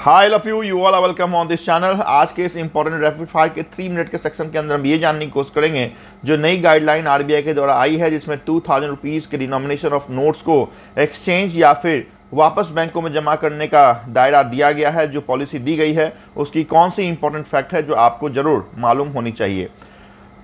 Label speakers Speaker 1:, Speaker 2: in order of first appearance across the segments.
Speaker 1: High love you you all welcome on this channel. आज के इस इंपॉर्टेंट रैपिड फायर के 3 मिनट के सेक्शन के अंदर हम ये जानने की कोशिश करेंगे जो नई गाइडलाइन आरबीआई के द्वारा आई है, जिसमें 2000 रुपीज़ के डिनोमिनेशन ऑफ नोट्स को एक्सचेंज या फिर वापस बैंकों में जमा करने का दायरा दिया गया है। जो पॉलिसी दी गई है उसकी कौन सी इंपॉर्टेंट फैक्ट है जो आपको ज़रूर मालूम होनी चाहिए।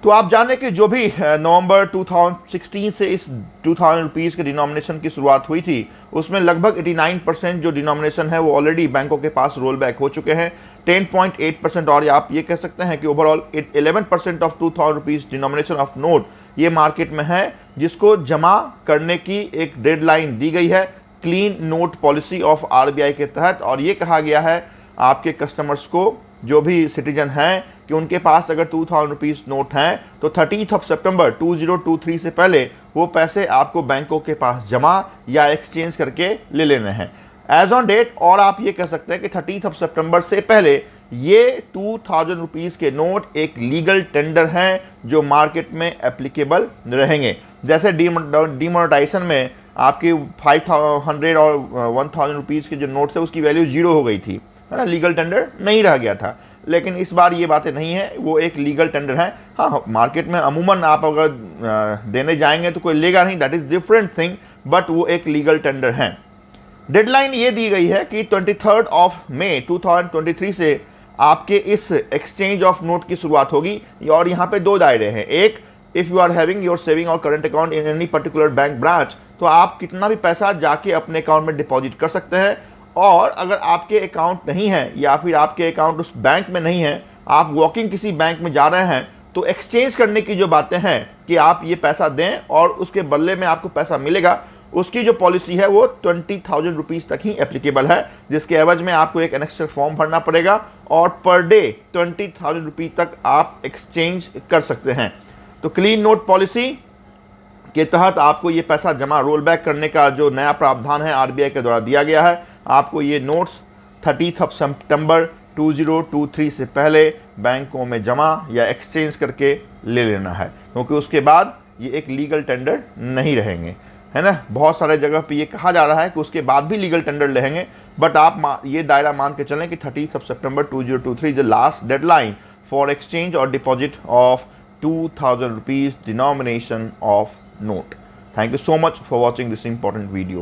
Speaker 1: तो आप जाने कि जो भी नवंबर 2016 से इस 2000 रुपीज़ के डिनोमिनेशन की शुरुआत हुई थी, उसमें लगभग 89% जो डिनोमिनेशन है वो ऑलरेडी बैंकों के पास रोल बैक हो चुके हैं। 10.8% और आप ये कह सकते हैं कि overall 11% of 2000 rupees denomination of note ये मार्केट में है, जिसको जमा करने की एक डेडलाइन दी गई है clean note policy of RBI के तहत। और ये कहा गया है आपके कस्टमर्स को, जो भी सिटीजन हैं, कि उनके पास अगर 2000 रुपीज़ नोट हैं तो 30 सितंबर 2023 से पहले वो पैसे आपको बैंकों के पास जमा या एक्सचेंज करके ले लेने हैं एज ऑन डेट। और आप ये कह सकते हैं कि 30 सितंबर से पहले ये 2000 रुपीज़ के नोट एक लीगल टेंडर हैं जो मार्केट में एप्लीकेबल रहेंगे। जैसे डिमोनेटाइजेशन में आपकी 500 और 1000 रुपीज़ के जो नोट थे उसकी वैल्यू 0 हो गई थी, है ना, लीगल टेंडर नहीं रह गया था। लेकिन इस बार ये बातें नहीं है, वो एक लीगल टेंडर है। हाँ, मार्केट में अमूमन आप अगर देने जाएंगे तो कोई लेगा नहीं, that is different thing, but वो एक लीगल टेंडर है। डेडलाइन ये दी गई है कि 23 मई 2023 से आपके इस एक्सचेंज ऑफ नोट की शुरुआत होगी। और यहाँ पे 2 दायरे हैं। एक, if you are having your saving और current account in any particular bank branch, तो आप कितना भी पैसा जाके अपने अकाउंट में डिपॉजिट कर सकते हैं। और अगर आपके अकाउंट नहीं है या फिर आपके अकाउंट उस बैंक में नहीं है, आप वॉकिंग किसी बैंक में जा रहे हैं, तो एक्सचेंज करने की जो बातें हैं कि आप ये पैसा दें और उसके बदले में आपको पैसा मिलेगा, उसकी जो पॉलिसी है वो 20,000 रुपीज़ तक ही एप्लीकेबल है, जिसके एवज में आपको एक एनेक्स्टर फॉर्म भरना पड़ेगा और पर डे 20,000 रुपीज़ तक आप एक्सचेंज कर सकते हैं। तो क्लीन नोट पॉलिसी के तहत आपको ये पैसा जमा रोल बैक करने का जो नया प्रावधान है आरबीआई के द्वारा दिया गया है। आपको ये नोट्स 30 सितंबर 2023 से पहले बैंकों में जमा या एक्सचेंज करके ले लेना है, क्योंकि उसके बाद ये एक लीगल टेंडर नहीं रहेंगे, है ना। बहुत सारे जगह पे ये कहा जा रहा है कि उसके बाद भी लीगल टेंडर रहेंगे, बट आप ये दायरा मान के चलें कि 30 सितंबर 2023 the last deadline for exchange और deposit of 2000 rupees denomination of note. Thank you so much for watching this important video.